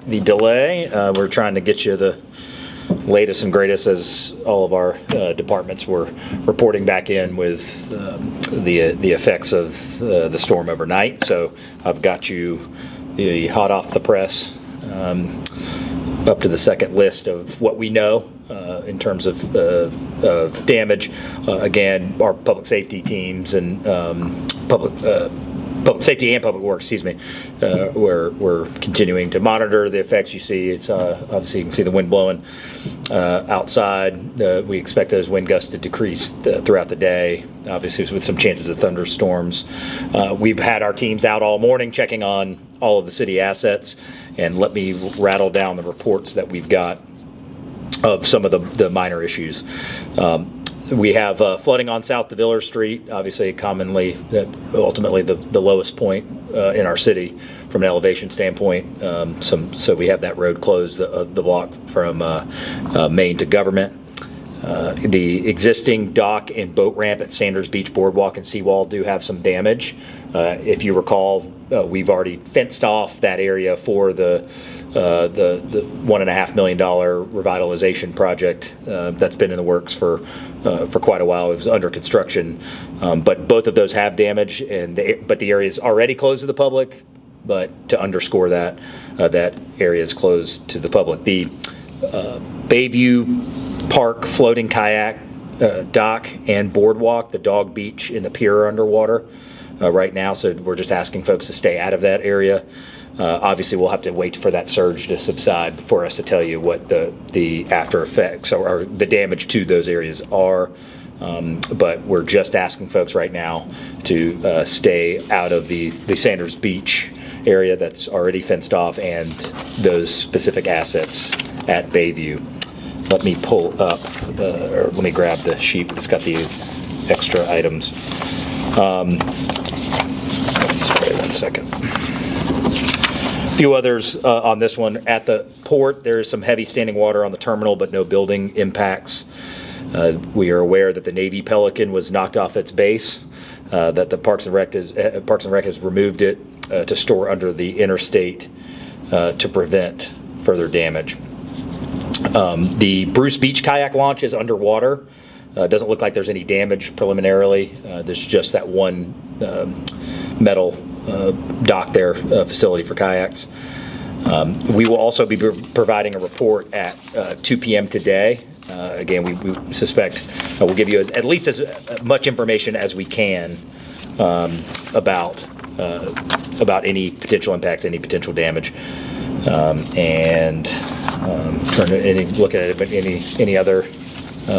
the delay. We're trying to get you the latest and greatest as all of our departments were reporting back in with the effects of the storm overnight. So I've got you the hot off the press up to the second list of what we know in terms of damage. Again, our public safety teams and public safety and public works, we're continuing to monitor the effects. You see, it's obviously you can see the wind blowing outside. We expect those wind gusts to decrease throughout the day, obviously with some chances of thunderstorms. We've had our teams out all morning checking on all of the city assets, and let me rattle down the reports that we've got of some of the minor issues. We have flooding on South DeVillers Street, obviously ultimately the lowest point in our city from an elevation standpoint. So we have that road closed, the block from Main to Government. The existing dock and boat ramp at Sanders Beach Boardwalk and Seawall do have some damage. If you recall, we've already fenced off that area for the $1.5 million revitalization project that's been in the works for quite a while. It was under construction, but both of those have damage, but the area is already closed to the public. But to underscore that, that area is closed to the public. The Bayview Park floating kayak dock and boardwalk, the dog beach and the pier are underwater right now, so we're just asking folks to stay out of that area. Obviously, we'll have to wait for that surge to subside for us to tell you what the after effects or the damage to those areas are. But we're just asking folks right now to stay out of the Sanders Beach area that's already fenced off and those specific assets at Bayview. Let me pull up, or let me grab the sheet that's got the extra items. Sorry, 1 second. A few others on this one. At the port, there is some heavy standing water on the terminal, but no building impacts. We are aware that the Navy Pelican was knocked off its base, that the Parks and Rec has removed it to store under the interstate to prevent further damage. The Bruce Beach kayak launch is underwater. Doesn't look like there's any damage preliminarily. There's just that one metal dock there, facility for kayaks. We will also be providing a report at 2 p.m. today. Again, we suspect we'll give you at least as much information as we can about any potential impacts, any potential damage, and trying to look at any other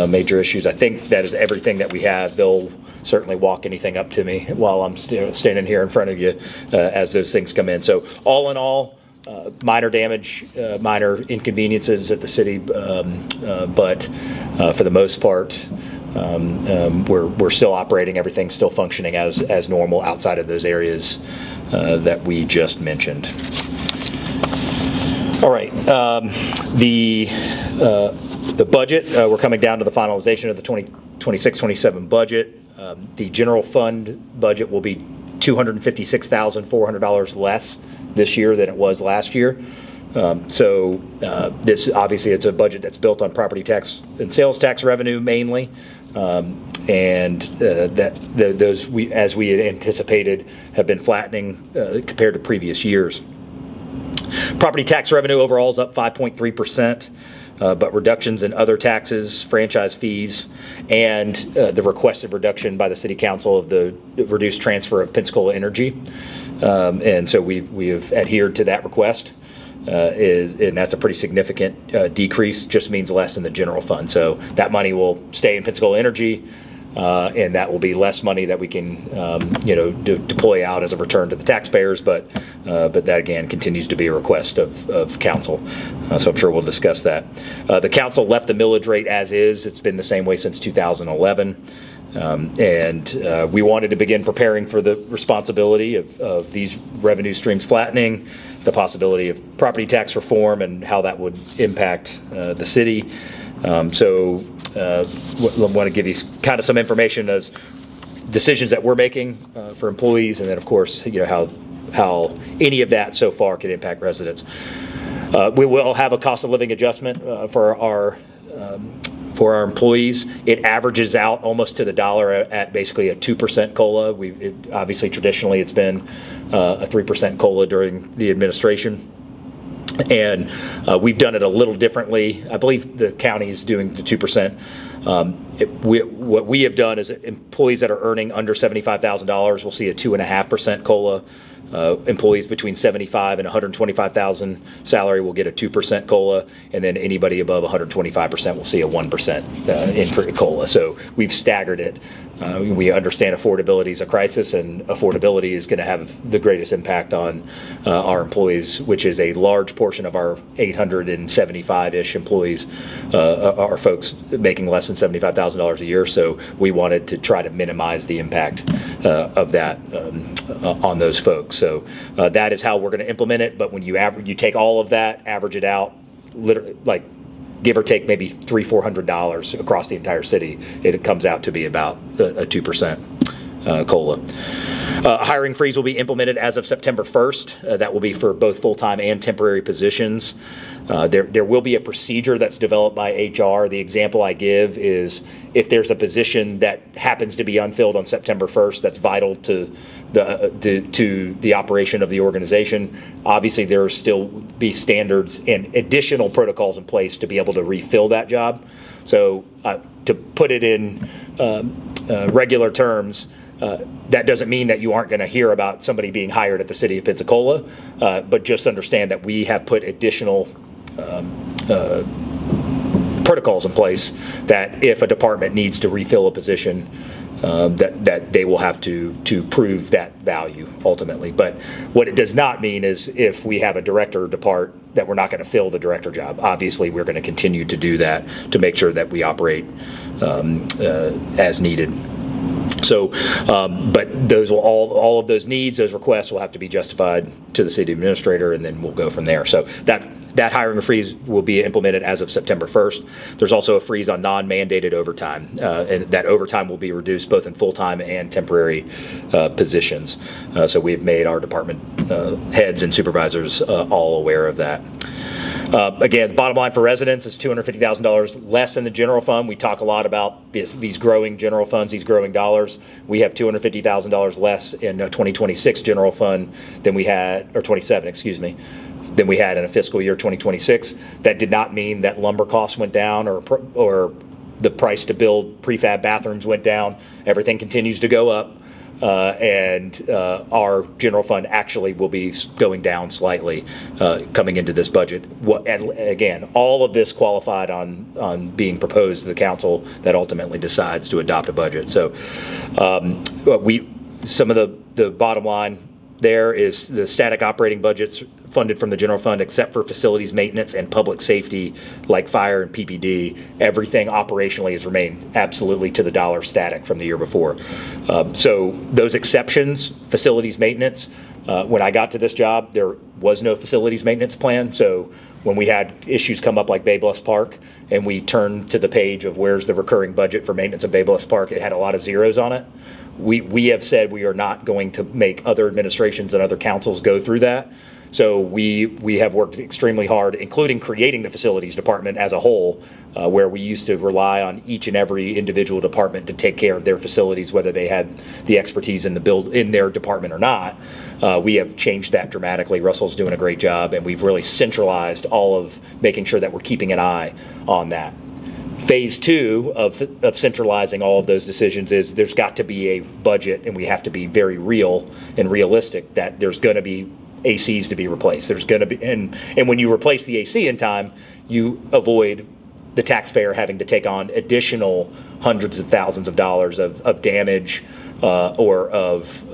major issues. I think that is everything that we have. They'll certainly walk anything up to me while I'm standing here in front of you as those things come in. So all in all, minor damage, minor inconveniences at the city, but for the most part, we're still operating. Everything's still functioning as normal outside of those areas that we just mentioned. All right, the budget, we're coming down to the finalization of the 26-27 budget. The general fund budget will be $256,400 less this year than it was last year. So this obviously it's a budget that's built on property tax and sales tax revenue mainly, and those as we had anticipated have been flattening compared to previous years. Property tax revenue overall is up 5.3%. But reductions in other taxes, franchise fees, and the requested reduction by the City Council of the reduced transfer of Pensacola Energy. And so we have adhered to that request, and that's a pretty significant decrease, just means less in the general fund. So that money will stay in Pensacola Energy, and that will be less money that we can deploy out as a return to the taxpayers, but that again continues to be a request of council, so I'm sure we'll discuss that. The council left the millage rate as is. It's been the same way since 2011, and we wanted to begin preparing for the responsibility of these revenue streams flattening, the possibility of property tax reform and how that would impact the city. So I want to give you kind of some information as decisions that we're making for employees, and then of course how any of that so far could impact residents. We will have a cost of living adjustment for our employees. It averages out almost to the dollar at basically a 2% COLA. Obviously, traditionally, it's been a 3% COLA during the administration. And we've done it a little differently. I believe the county is doing the 2%. What we have done is employees that are earning under $75,000 will see a 2.5% COLA. Employees between 75 and 125,000 salary will get a 2% COLA, and then anybody above 125% will see a 1% increase COLA. So we've staggered it. We understand affordability is a crisis, and affordability is going to have the greatest impact on our employees, which is a large portion of our 875-ish employees are folks making less than $75,000 a year. So we wanted to try to minimize the impact of that on those folks. So that is how we're going to implement it. But when you take all of that, average it out, literally, like give or take maybe $300-400 across the entire city, it comes out to be about a 2% COLA. Hiring freeze will be implemented as of September 1st. That will be for both full-time and temporary positions. There will be a procedure that's developed by HR. The example I give is if there's a position that happens to be unfilled on September 1st that's vital to the operation of the organization, obviously there will still be standards and additional protocols in place to be able to refill that job. So to put it in regular terms, that doesn't mean that you aren't going to hear about somebody being hired at the City of Pensacola, but just understand that we have put additional protocols in place that if a department needs to refill a position, that they will have to prove that value ultimately. But what it does not mean is if we have a director depart that we're not going to fill the director job. Obviously, we're going to continue to do that to make sure that we operate as needed. So, but those will all of those needs, those requests will have to be justified to the city administrator, and then we'll go from there. So that hiring freeze will be implemented as of September 1st. There's also a freeze on non-mandated overtime, and that overtime will be reduced both in full-time and temporary positions. So we've made our department heads and supervisors all aware of that. Again, the bottom line for residents is $250,000 less in the general fund. We talk a lot about these growing general funds, these growing dollars. We have $250,000 less in 2026 general fund than we had, or 27, excuse me, than we had in a fiscal year 2026. That did not mean that lumber costs went down or the price to build prefab bathrooms went down. Everything continues to go up. And our general fund actually will be going down slightly coming into this budget. And again, all of this qualified on being proposed to the council that ultimately decides to adopt a budget. So some of the bottom line there is the static operating budgets funded from the general fund, except for facilities maintenance and public safety like fire and PPD. Everything operationally has remained absolutely to the dollar static from the year before. So those exceptions, facilities maintenance, when I got to this job, there was no facilities maintenance plan. So when we had issues come up like Bay Bluffs Park and we turned to the page of where's the recurring budget for maintenance of Bay Bluffs Park, it had a lot of zeros on it. We have said we are not going to make other administrations and other councils go through that. So we have worked extremely hard, including creating the facilities department as a whole, where we used to rely on each and every individual department to take care of their facilities, whether they had the expertise in their department or not. We have changed that dramatically. Russell's doing a great job, and we've really centralized all of making sure that we're keeping an eye on that. Phase two of centralizing all of those decisions is there's got to be a budget, and we have to be very real and realistic that there's going to be ACs to be replaced. There's going to be, and when you replace the AC in time, you avoid the taxpayer having to take on additional hundreds of thousands of dollars of damage or of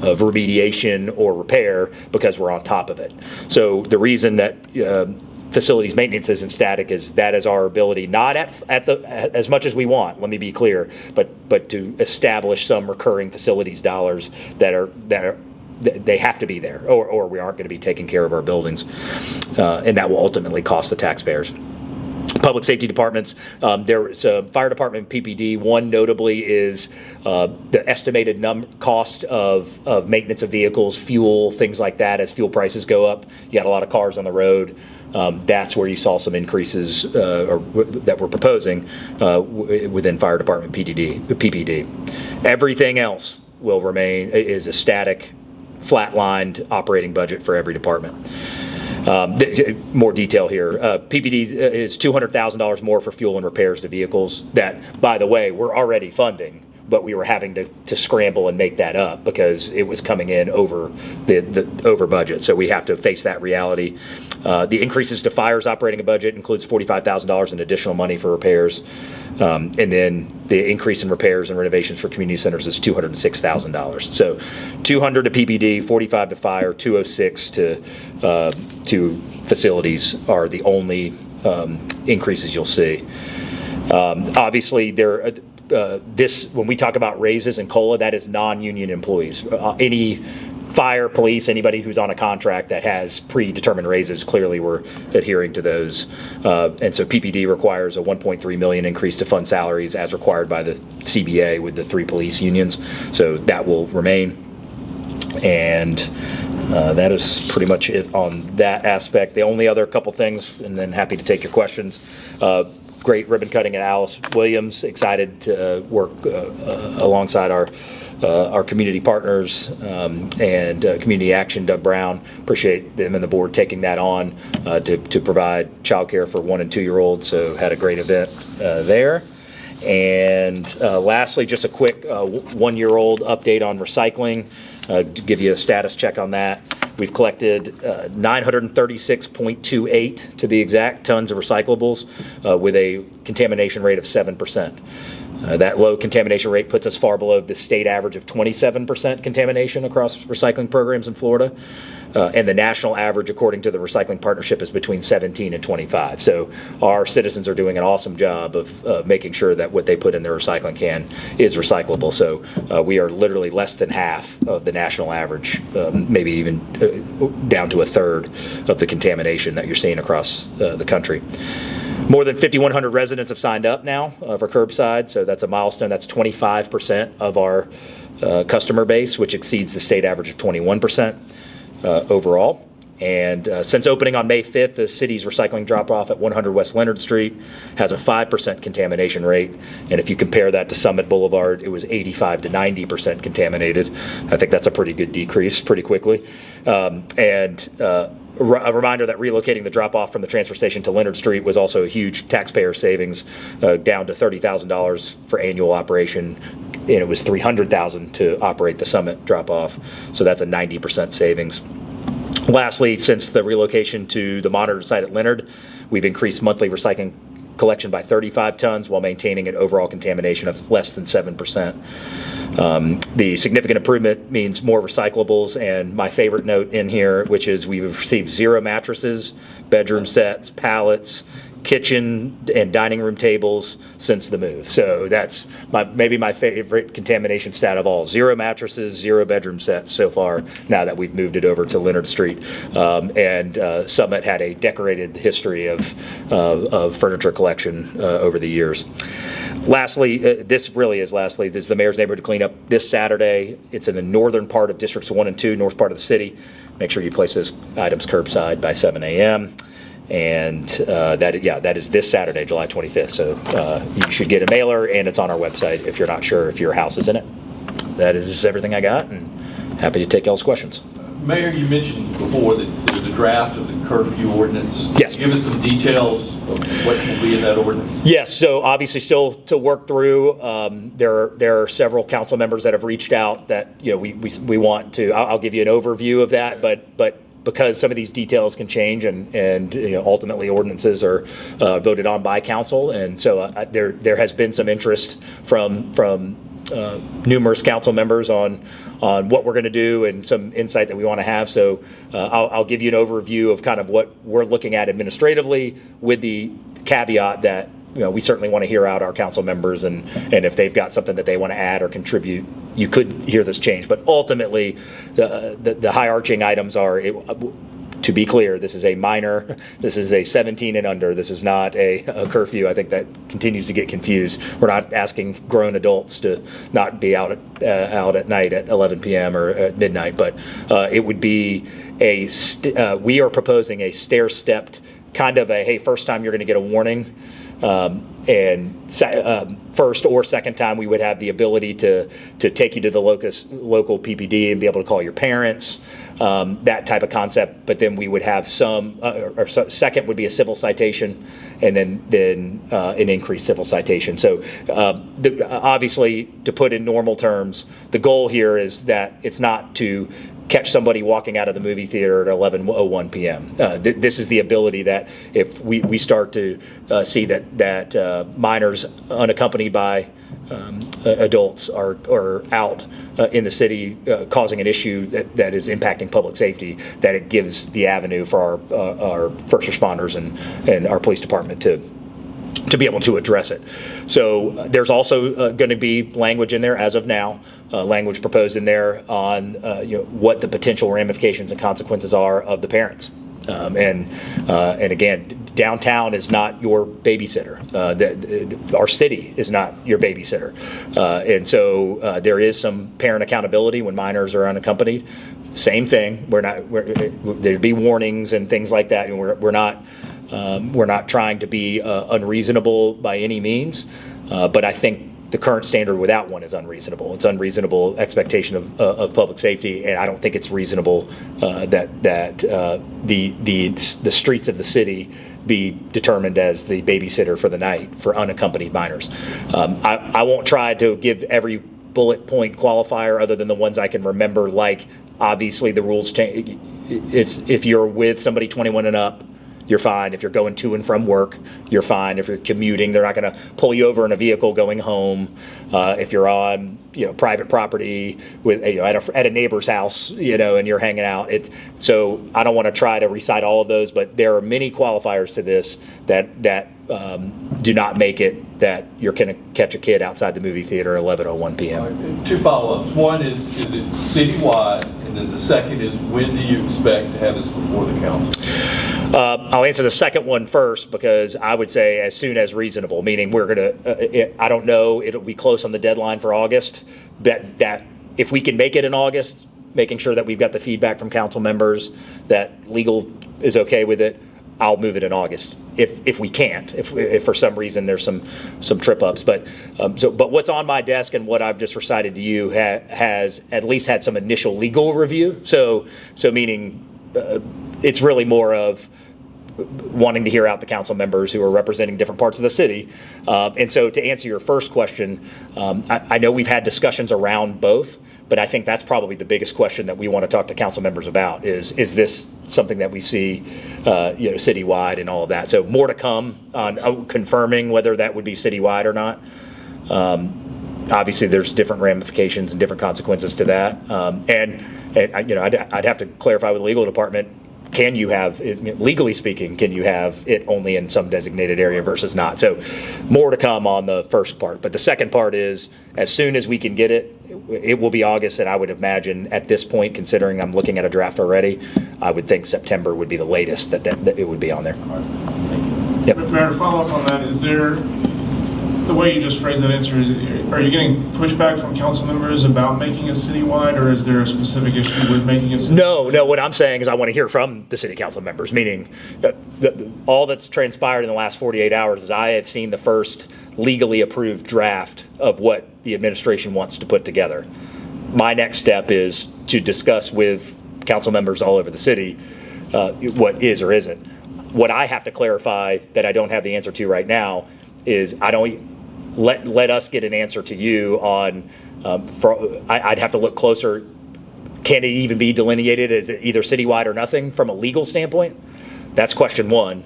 remediation or repair because we're on top of it. So the reason that facilities maintenance isn't static is that is our ability, not at the as much as we want, let me be clear, but to establish some recurring facilities dollars that are they have to be there, or we aren't going to be taking care of our buildings, and that will ultimately cost the taxpayers. Public safety departments, there's a fire department PPD. One notably is the estimated cost of maintenance of vehicles, fuel, things like that. As fuel prices go up, you got a lot of cars on the road. That's where you saw some increases that we're proposing within fire department PPD. Everything else will remain is a static, flatlined operating budget for every department. More detail here. PPD is $200,000 more for fuel and repairs to vehicles that, by the way, we're already funding, but we were having to scramble and make that up because it was coming in over over budget. So we have to face that reality. The increases to fire's operating budget includes $45,000 in additional money for repairs. And then the increase in repairs and renovations for community centers is $206,000. So $200 to PPD, $45 to fire, $206 to facilities are the only increases you'll see. Obviously, when we talk about raises in COLA, that is non-union employees. Any fire, police, anybody who's on a contract that has predetermined raises, clearly we're adhering to those. And so PPD requires a $1.3 million increase to fund salaries as required by the CBA with the 3 police unions. So that will remain. And that is pretty much it on that aspect. The only other couple things, and then happy to take your questions. Great ribbon cutting at Alice Williams. Excited to work alongside our community partners and Community Action, Doug Brown. Appreciate them and the board taking that on to provide childcare for 1- and 2-year-olds. So had a great event there. And lastly, just a quick 1-year-old update on recycling. To give you a status check on that. We've collected 936.28, to be exact, tons of recyclables with a contamination rate of 7%. That low contamination rate puts us far below the state average of 27% contamination across recycling programs in Florida. And the national average, according to the Recycling Partnership, is between 17 and 25. So our citizens are doing an awesome job of making sure that what they put in their recycling can is recyclable. So we are literally less than half of the national average, maybe even down to a third of the contamination that you're seeing across the country. More than 5,100 residents have signed up now for Curbside, so that's a milestone. That's 25% of our customer base, which exceeds the state average of 21% overall. And since opening on May 5th, the city's recycling drop-off at 100 West Leonard Street has a 5% contamination rate. And if you compare that to Summit Boulevard, it was 85 to 90% contaminated. I think that's a pretty good decrease pretty quickly. A reminder that relocating the drop-off from the transfer station to Leonard Street was also a huge taxpayer savings, down to $30,000 for annual operation, and it was $300,000 to operate the Summit drop-off. So that's a 90% savings. Lastly, since the relocation to the monitored site at Leonard, we've increased monthly recycling collection by 35 tons while maintaining an overall contamination of less than 7%. The significant improvement means more recyclables, and my favorite note in here, which is we've received 0 mattresses, bedroom sets, pallets, kitchen and dining room tables since the move. So that's maybe my favorite contamination stat of all. 0 mattresses, 0 bedroom sets so far now that we've moved it over to Leonard Street. Summit had a decorated history of furniture collection over the years. Lastly, this is the Mayor's Neighborhood Cleanup this Saturday. It's in the northern part of Districts 1 and 2, north part of the city. Make sure you place those items curbside by 7 a.m. And that is this Saturday, July 25th. So you should get a mailer, and it's on our website if you're not sure if your house is in it. That is everything I got, and happy to take y'all's questions. Mayor, you mentioned before that there's the draft of the curfew ordinance. Yes. Give us some details of what will be in that ordinance. Yes. So obviously, still to work through. There are several council members that have reached out that we want to. I'll give you an overview of that, but because some of these details can change, and ultimately ordinances are voted on by council, and so there has been some interest from numerous council members on what we're going to do and some insight that we want to have. So I'll give you an overview of kind of what we're looking at administratively, with the caveat that we certainly want to hear out our council members, and if they've got something that they want to add or contribute, you could hear this change. But ultimately, the high arching items are to to be clear, this is a minor, this is a 17 and under, this is not a curfew. I think that continues to get confused. We're not asking grown adults to not be out at night at 11 p.m. or at midnight, but it would be we are proposing a stair-stepped kind of a, hey, first time you're going to get a warning, and first or second time we would have the ability to take you to the local PPD and be able to call your parents, that type of concept. But then we would have second would be a civil citation, and then an increased civil citation. So obviously, to put in normal terms, the goal here is that it's not to catch somebody walking out of the movie theater at 11:01 p.m. This is the ability that if we start to see that minors unaccompanied by adults are out in the city causing an issue that is impacting public safety, that it gives the avenue for our first responders and our police department to be able to address it. So there's also going to be language in there as of now, language proposed in there on what the potential ramifications and consequences are of the parents. And again, downtown is not your babysitter. Our city is not your babysitter. And so there is some parent accountability when minors are unaccompanied. Same thing. There'd be warnings and things like that, and we're not trying to be unreasonable by any means, but I think the current standard without one is unreasonable. It's unreasonable expectation of public safety, and I don't think it's reasonable that the streets of the city be determined as the babysitter for the night for unaccompanied minors. I won't try to give every bullet point qualifier other than the ones I can remember, like obviously the rules change. It's if you're with somebody 21 and up, you're fine. If you're going to and from work, you're fine. If you're commuting, they're not going to pull you over in a vehicle going home. If you're on, private property with, at a neighbor's house, and you're hanging out. So I don't want to try to recite all of those, but there are many qualifiers to this that do not make it that you're going to catch a kid outside the movie theater at 11:01 p.m. Right. Two follow-ups. One is it citywide? And then the second is, when do you expect to have this before the council? I'll answer the second one first, because I would say as soon as reasonable, meaning we're going to, I don't know, it'll be close on the deadline for August, that if we can make it in August, making sure that we've got the feedback from council members, that legal is okay with it, I'll move it in August. If we can't, if for some reason there's some trip ups, but what's on my desk and what I've just recited to you has at least had some initial legal review. So meaning it's really more of wanting to hear out the council members who are representing different parts of the city. And so to answer your first question, I know we've had discussions around both, but I think that's probably the biggest question that we want to talk to council members about is this something that we see citywide and all of that. So more to come on confirming whether that would be citywide or not. Obviously, there's different ramifications and different consequences to that. And I'd have to clarify with the legal department, can you have, legally speaking, can you have it only in some designated area versus not? So more to come on the first part. But the second part is, as soon as we can get it, it will be August, and I would imagine at this point, considering I'm looking at a draft already, I would think September would be the latest that it would be on there. All right. Thank you. Yep. Mayor, to follow up on that, is there, the way you just phrased that answer, are you getting pushback from council members about making it citywide, or is there a specific issue with making it citywide? No, what I'm saying is I want to hear from the city council members, meaning all that's transpired in the last 48 hours is I have seen the first legally approved draft of what the administration wants to put together. My next step is to discuss with council members all over the city what is or isn't. What I have to clarify that I don't have the answer to right now is I don't let us get an answer to you on. I'd have to look closer. Can it even be delineated as either citywide or nothing from a legal standpoint? That's question one.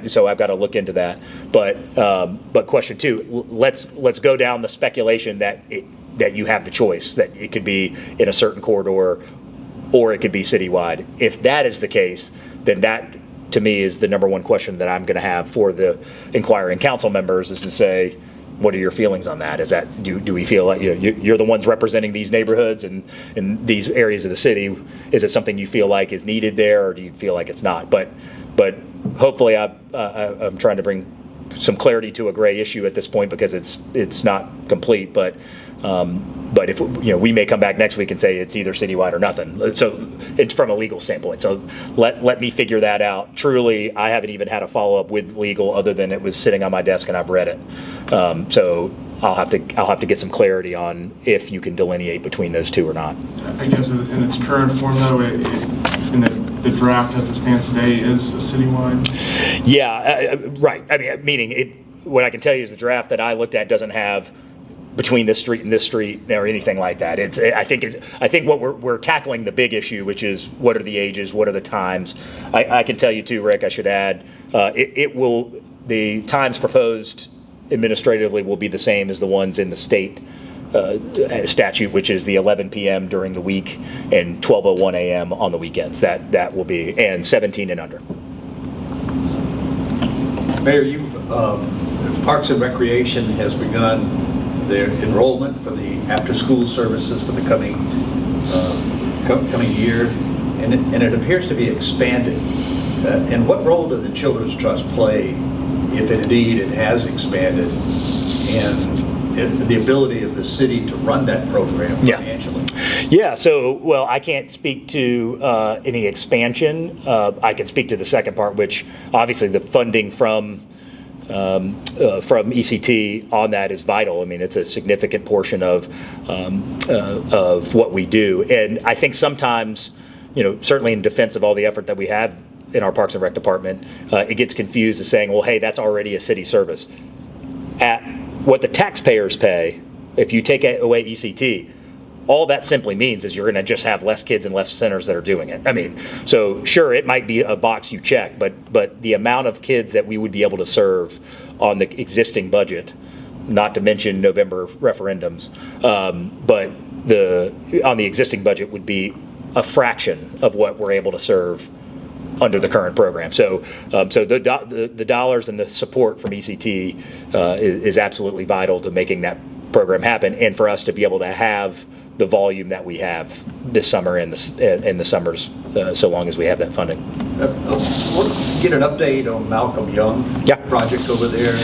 So I've got to look into that. But question two, let's go down the speculation that you have the choice, that it could be in a certain corridor or it could be citywide. If that is the case, then that to me is the number one question that I'm going to have for the inquiring council members, is to say, What are your feelings on that? Is that do we feel like you're the ones representing these neighborhoods and in these areas of the city? Is it something you feel like is needed there, or do you feel like it's not? But hopefully I'm trying to bring some clarity to a gray issue at this point because it's not complete. But if we may come back next week and say it's either citywide or nothing. So it's from a legal standpoint. So let me figure that out. Truly, I haven't even had a follow up with legal other than it was sitting on my desk and I've read it. So I'll have to get some clarity on if you can delineate between those two or not. I guess in its current form, though, in the draft as it stands today is a citywide? Yeah, right. I mean, meaning what I can tell you is the draft that I looked at doesn't have between this street and this street or anything like that. I think what we're tackling the big issue, which is what are the ages, what are the times. I can tell you too, Rick, I should add, the times proposed administratively will be the same as the ones in the state statute, which is the 11 p.m. during the week and 12:01 a.m. on the weekends. That will be, and 17 and under. Mayor, Parks and Recreation has begun their enrollment for the after-school services for the coming year, and it appears to be expanded. And what role did the Children's Trust play, if indeed it has expanded, and the ability of the city to run that program financially? Yeah, so, I can't speak to any expansion. I can speak to the second part, which obviously the funding from ECT on that is vital. I mean, it's a significant portion of what we do. And I think sometimes, certainly in defense of all the effort that we have in our Parks and Rec department, it gets confused as saying, well, hey, that's already a city service. At what the taxpayers pay, if you take away ECT, all that simply means is you're going to just have less kids and less centers that are doing it. I mean, so sure, it might be a box you check, but the amount of kids that we would be able to serve on the existing budget, not to mention November referendums, but on the existing budget would be a fraction of what we're able to serve under the current program. So the dollars and the support from ECT is absolutely vital to making that program happen, and for us to be able to have the volume that we have this summer and the summers, so long as we have that funding. We'll get an update on Malcolm Yonge project over there.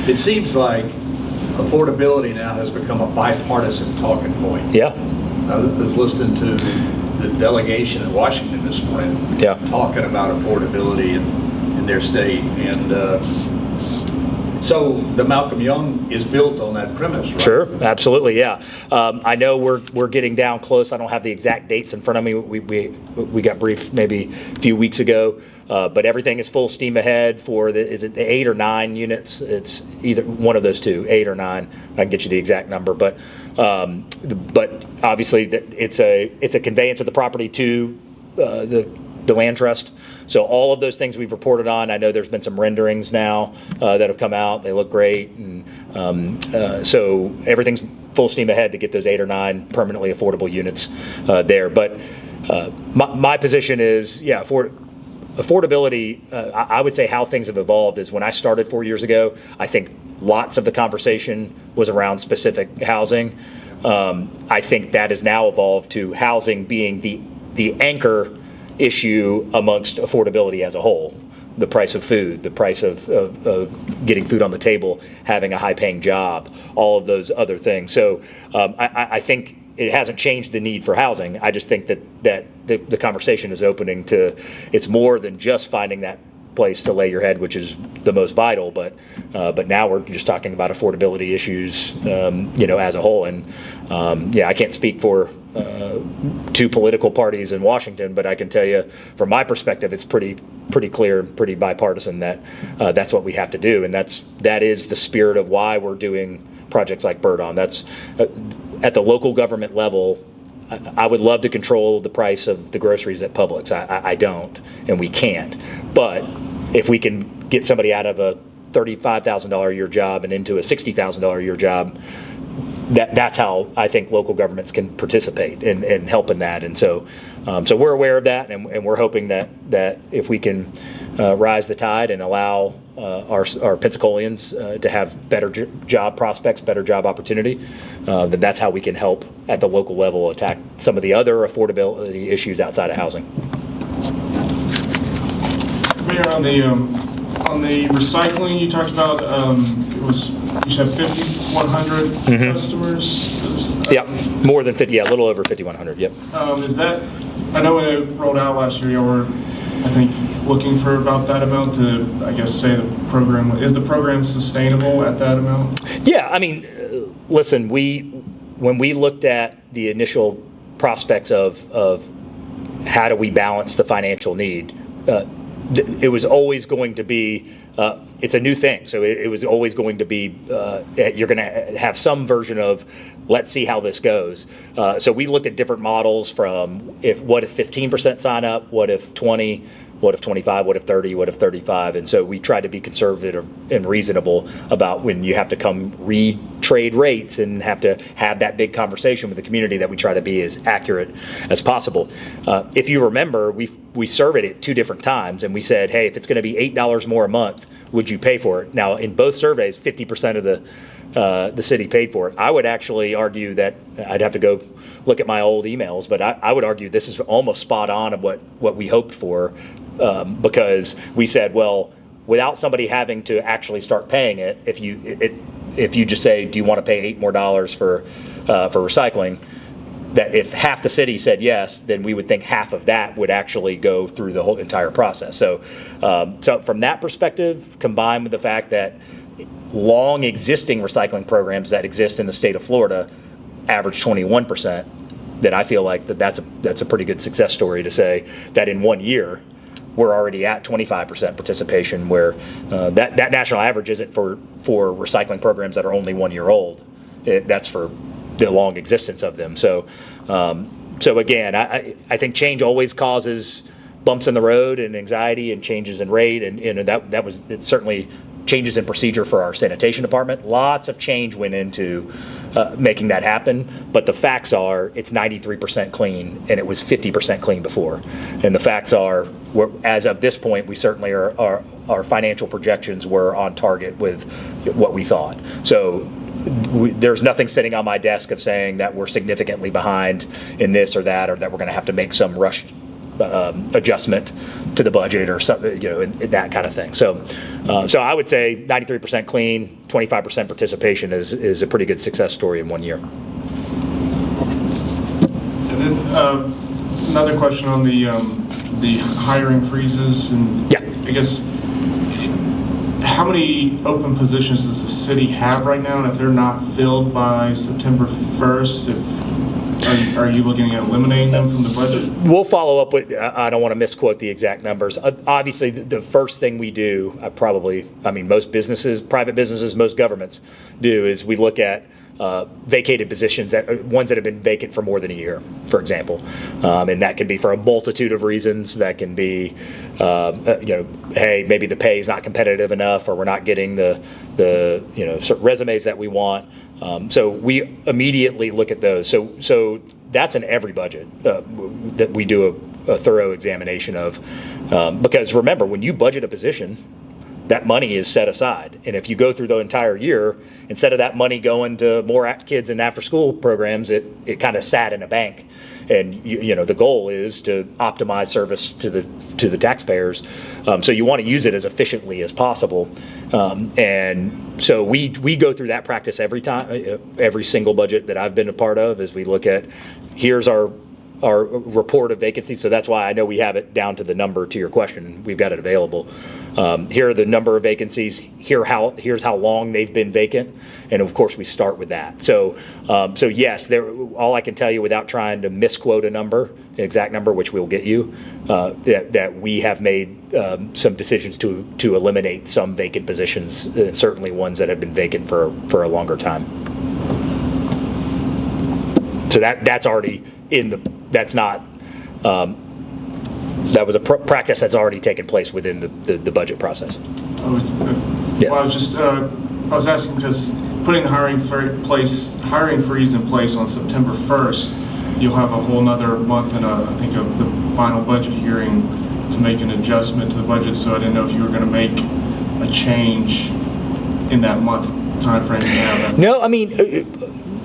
It seems like affordability now has become a bipartisan talking point. Yeah. I was listening to the delegation in Washington this morning talking about affordability in their state, and so the Malcolm Yonge is built on that premise, right? Sure, absolutely, yeah. I know we're getting down close. I don't have the exact dates in front of me. We got briefed maybe a few weeks ago, but everything is full steam ahead for is it the 8 or 9 units? It's either one of those two, 8 or 9. I can get you the exact number, but obviously it's a conveyance of the property to the land trust. So all of those things we've reported on. I know there's been some renderings now that have come out. They look great, and so everything's full steam ahead to get those 8 or 9 permanently affordable units there. But my position is, for affordability, I would say how things have evolved is when I started 4 years ago, I think lots of the conversation was around specific housing. I think that has now evolved to housing being the anchor issue amongst affordability as a whole. The price of food, the price of getting food on the table, having a high-paying job, all of those other things. So I think it hasn't changed the need for housing. I just think that the conversation is opening to, it's more than just finding that place to lay your head, which is the most vital, but now we're just talking about affordability issues, as a whole. And I can't speak for two political parties in Washington, but I can tell you from my perspective, it's pretty clear and pretty bipartisan that that's what we have to do, and that is the spirit of why we're doing projects like Bird On. That's at the local government level. I would love to control the price of the groceries at Publix. I don't, and we can't. But if we can get somebody out of a $35,000 a year job and into a $60,000 a year job, that's how I think local governments can participate and help in that. And so we're aware of that, and we're hoping that if we can rise the tide and allow our Pensacolians to have better job prospects, better job opportunity, then that's how we can help at the local level attack some of the other affordability issues outside of housing. Mayor, on the recycling, you talked about, you should have 5,100 customers? Yeah, more than 50, yeah, a little over 5,100, yep. Is that, I know when it rolled out last year, you were, I think, looking for about that amount to, I guess, say the program, is the program sustainable at that amount? Yeah, I mean, listen, when we looked at the initial prospects of how do we balance the financial need, it was always going to be, it's a new thing, so it was always going to be, you're going to have some version of, let's see how this goes. So we looked at different models from what if 15% sign up, what if 20, what if 25, what if 30, what if 35, and so we tried to be conservative and reasonable about when you have to come retrade rates and have to have that big conversation with the community, that we try to be as accurate as possible. If you remember, we surveyed it 2 different times, and we said, hey, if it's going to be $8 more a month, would you pay for it? Now, in both surveys, 50% of the city paid for it. I would actually argue that, I'd have to go look at my old emails, but I would argue this is almost spot on of what we hoped for, because we said, well, without somebody having to actually start paying it, if you just say, do you want to pay $8 more for recycling, that if half the city said yes, then we would think half of that would actually go through the whole entire process. So, so from that perspective, combined with the fact that long existing recycling programs that exist in the state of Florida average 21%, then I feel like that's a pretty good success story to say that in 1 year we're already at 25% participation, where that national average isn't for recycling programs that are only 1 year old. That's for the long existence of them. So again, I think change always causes bumps in the road and anxiety and changes in rate, and it's certainly changes in procedure for our sanitation department. Lots of change went into making that happen, but the facts are it's 93% clean, and it was 50% clean before. And the facts are, as of this point, we certainly our financial projections were on target with what we thought. So there's nothing sitting on my desk of saying that we're significantly behind in this or that we're going to have to make some rushed adjustment to the budget or something, and that kind of thing. So I would say 93% clean, 25% participation is a pretty good success story in 1 year. And then another question on the hiring freezes, and yeah. I guess, how many open positions does the city have right now? And if they're not filled by September 1st, are you looking at eliminating them from the budget? We'll follow up with, I don't want to misquote the exact numbers. Obviously, the first thing we do, most businesses, private businesses, most governments do, is we look at vacated positions, ones that have been vacant for more than a year, for example. And that can be for a multitude of reasons. That can be, hey, maybe the pay is not competitive enough, or we're not getting the resumes that we want. So we immediately look at those. So that's in every budget that we do a thorough examination of. Because remember, when you budget a position, that money is set aside. And if you go through the entire year, instead of that money going to more kids in after-school programs, it kind of sat in a bank. And the goal is to optimize service to the taxpayers. So you want to use it as efficiently as possible. And so we go through that practice every time, every single budget that I've been a part of, as we look at, here's our report of vacancies. So that's why I know we have it down to the number to your question. We've got it available. Here are the number of vacancies. Here's how long they've been vacant, and of course we start with that. So yes, all I can tell you without trying to misquote an exact number, which we'll get you, that we have made some decisions to eliminate some vacant positions, certainly ones that have been vacant for a longer time. So that's already that's not. That was a practice that's already taken place within the budget process. Yeah. Well, I was asking because putting the hiring freeze in place on September 1st, you'll have a whole nother month and I think of the final budget hearing to make an adjustment to the budget. So I didn't know if you were going to make a change in that month timeframe you have? No, I mean,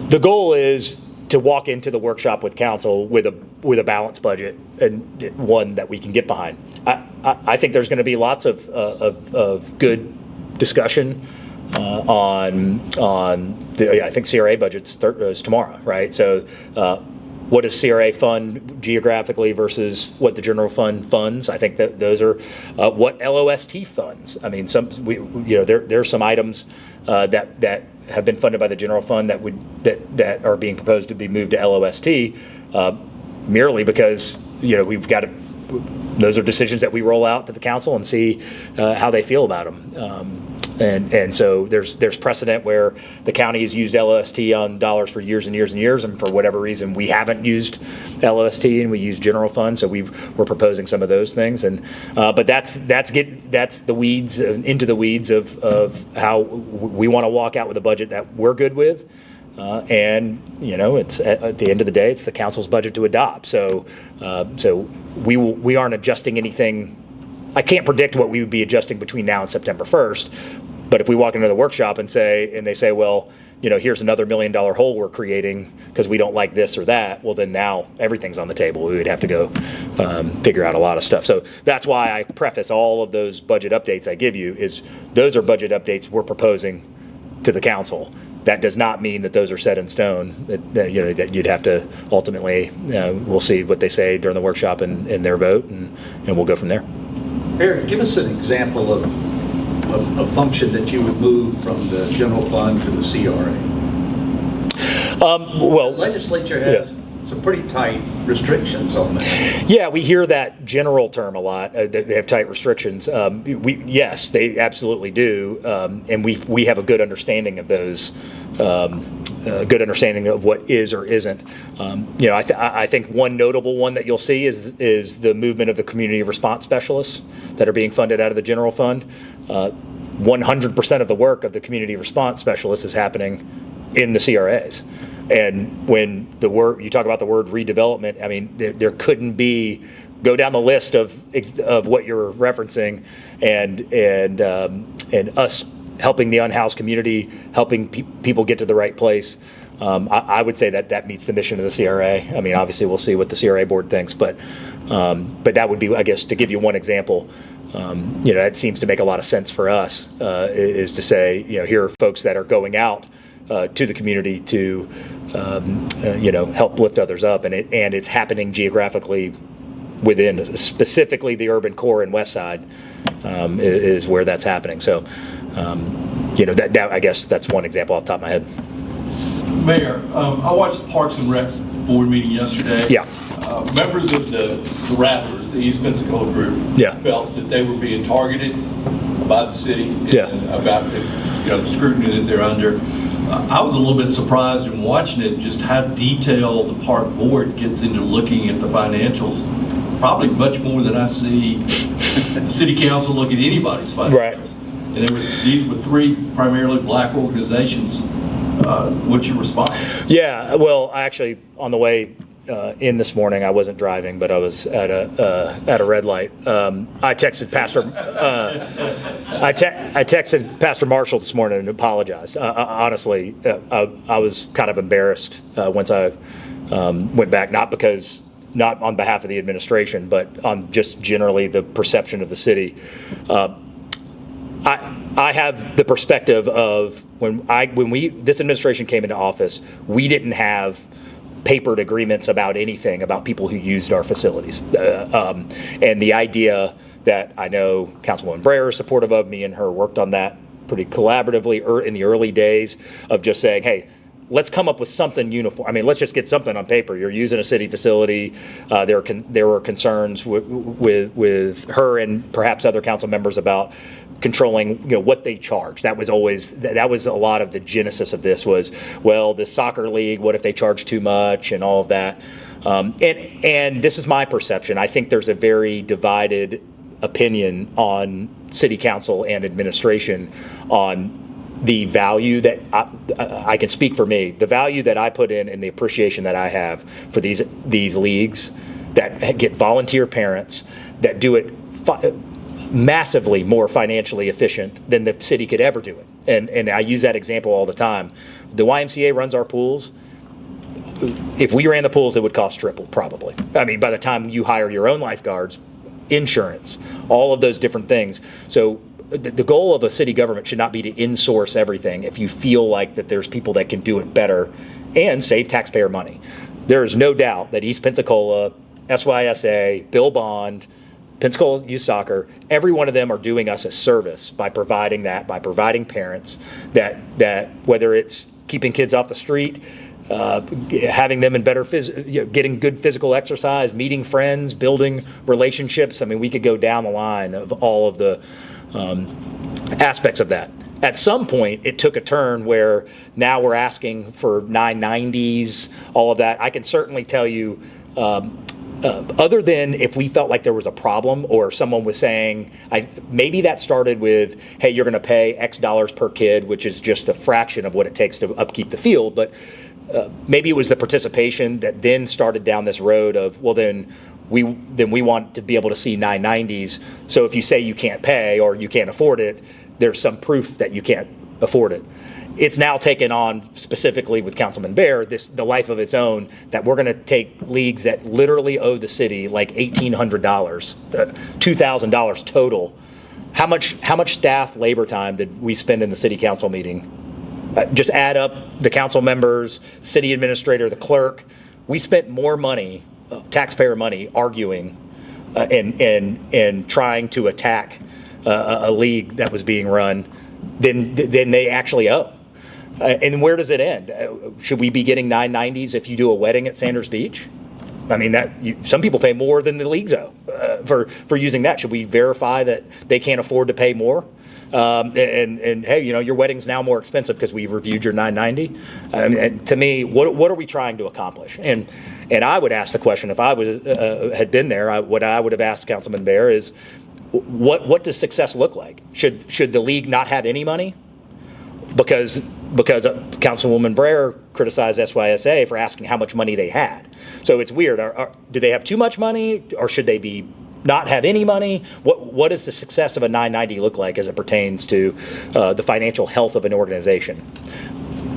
the goal is to walk into the workshop with council with a balanced budget and one that we can get behind. I think there's going to be lots of good discussion on the, I think CRA budget's is tomorrow, right? So what does CRA fund geographically versus what the general fund funds? I think that those are what LOST funds. I mean, there's some items that have been funded by the general fund that are being proposed to be moved to LOST merely because we've got to. Those are decisions that we roll out to the council and see how they feel about them. And so there's precedent where the county has used LOST on dollars for years and years and years, and for whatever reason we haven't used LOST and we use general fund. So we're proposing some of those things, and but that's the weeds into the weeds of how we want to walk out with a budget that we're good with. And it's at the end of the day, it's the council's budget to adopt. So we aren't adjusting anything. I can't predict what we would be adjusting between now and September 1st. But if we walk into the workshop and they say, well, here's another $1 million hole we're creating because we don't like this or that, well, then now everything's on the table. We would have to go figure out a lot of stuff. So that's why I preface all of those budget updates I give you is those are budget updates we're proposing to the council. That does not mean that those are set in stone. That you'd have to ultimately. We'll see what they say during the workshop and their vote, and we'll go from there. Eric, give us an example of a function that you would move from the general fund to the CRA. Well, the legislature has some pretty tight restrictions on that. Yeah, we hear that general term a lot. They have tight restrictions. Yes, they absolutely do, and we have a good understanding of those. Good understanding of what is or isn't. I think one notable one that you'll see is the movement of the community response specialists that are being funded out of the general fund. 100% of the work of the community response specialists is happening in the CRAs. And when you talk about the word redevelopment, I mean, there couldn't be, go down the list of what you're referencing and us helping the unhoused community, helping people get to the right place. I would say that meets the mission of the CRA. I mean, obviously we'll see what the CRA board thinks, but that would be, I guess, to give you one example. That seems to make a lot of sense for us, is to say, here are folks that are going out to the community to, help lift others up, and it's happening geographically within, specifically the urban core and west side, is where that's happening. So, that I guess that's one example off the top of my head. Mayor, I watched the Parks and Rec board meeting yesterday. Yeah. Members of the Rattlers, the East Pensacola group, felt that they were being targeted by the city about the scrutiny that they're under. I was a little bit surprised in watching it, just how detailed the park board gets into looking at the financials. Probably much more than I see the city council look at anybody's financials. Right. And these were three primarily black organizations. What's your response? Yeah, well, actually, on the way in this morning, I wasn't driving, but I was at a red light. I texted Pastor Marshall this morning and apologized. Honestly, I was kind of embarrassed once I went back, not on behalf of the administration, but on just generally the perception of the city. I have the perspective of when this administration came into office, we didn't have papered agreements about anything about people who used our facilities. And the idea that I know Councilwoman Breyer is supportive of, me and her worked on that pretty collaboratively in the early days of just saying, hey, let's come up with something uniform. I mean, let's just get something on paper. You're using a city facility. There were concerns with her and perhaps other council members about controlling, what they charge. That was a lot of the genesis of this was, well, this soccer league, what if they charge too much and all of that. And this is my perception. I think there's a very divided opinion on city council and administration on the value that I can speak for me, the value that I put in and the appreciation that I have for these leagues that get volunteer parents that do it massively more financially efficient than the city could ever do it. And I use that example all the time. The YMCA runs our pools. If we ran the pools, it would cost triple, probably. I mean, by the time you hire your own lifeguards, insurance, all of those different things. So the goal of a city government should not be to insource everything if you feel like that there's people that can do it better and save taxpayer money. There is no doubt that East Pensacola, SYSA, Bill Bond, Pensacola Youth Soccer, every one of them are doing us a service by providing that, by providing parents that whether it's keeping kids off the street, having them in better getting good physical exercise, meeting friends, building relationships. I mean, we could go down the line of all of the aspects of that. At some point, it took a turn where now we're asking for 990s, all of that. I can certainly tell you, other than if we felt like there was a problem or someone was saying, maybe that started with, hey, you're going to pay X dollars per kid, which is just a fraction of what it takes to upkeep the field. But maybe it was the participation that then started down this road of, well, then we want to be able to see 990s. So if you say you can't pay or you can't afford it, there's some proof that you can't afford it. It's now taken on, specifically with Councilman Bear, the life of its own, that we're going to take leagues that literally owe the city like $1,800, $2,000 total. How much staff labor time did we spend in the city council meeting? Just add up the council members, city administrator, the clerk. We spent more money, taxpayer money, arguing and trying to attack a league that was being run than they actually owe. And where does it end? Should we be getting 990s if you do a wedding at Sanders Beach? I mean, some people pay more than the leagues owe for using that. Should we verify that they can't afford to pay more? And hey, your wedding's now more expensive because we've reviewed your 990. And to me, what are we trying to accomplish? And I would ask the question, if I had been there, what I would have asked Councilman Bear is, what does success look like? Should the league not have any money? Because Councilwoman Breyer criticized SYSA for asking how much money they had. So it's weird. Do they have too much money, or should they not have any money? What does the success of a 990 look like as it pertains to the financial health of an organization?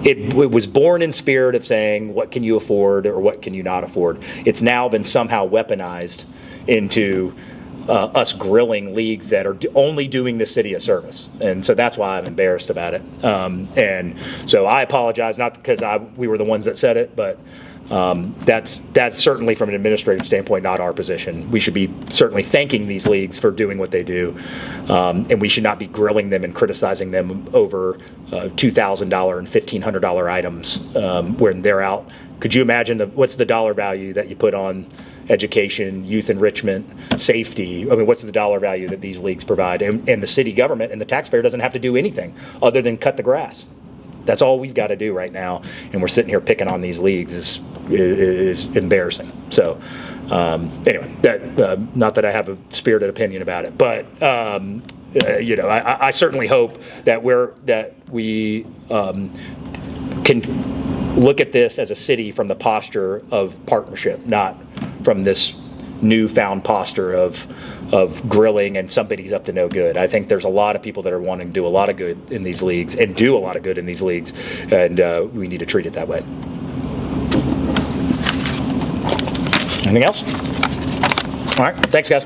It was born in spirit of saying, what can you afford or what can you not afford? It's now been somehow weaponized into us grilling leagues that are only doing the city a service. And so that's why I'm embarrassed about it. And so I apologize, not because we were the ones that said it, but that's certainly from an administrative standpoint not our position. We should be certainly thanking these leagues for doing what they do, and we should not be grilling them and criticizing them over $2,000 and $1,500 items when they're out. Could you imagine what's the dollar value that you put on education, youth enrichment, safety? I mean, what's the dollar value that these leagues provide? And the city government and the taxpayer doesn't have to do anything other than cut the grass. That's all we've got to do right now, and we're sitting here picking on these leagues is embarrasswe. So anyway, not that I have a spirited opinion about it, but I certainly hope that we can look at this as a city from the posture of partnership, not from this newfound posture of grilling and somebody's up to no good. I think there's a lot of people that are wanting to do a lot of good in these leagues and do a lot of good in these leagues, and we need to treat it that way. Anything else? All right, thanks guys.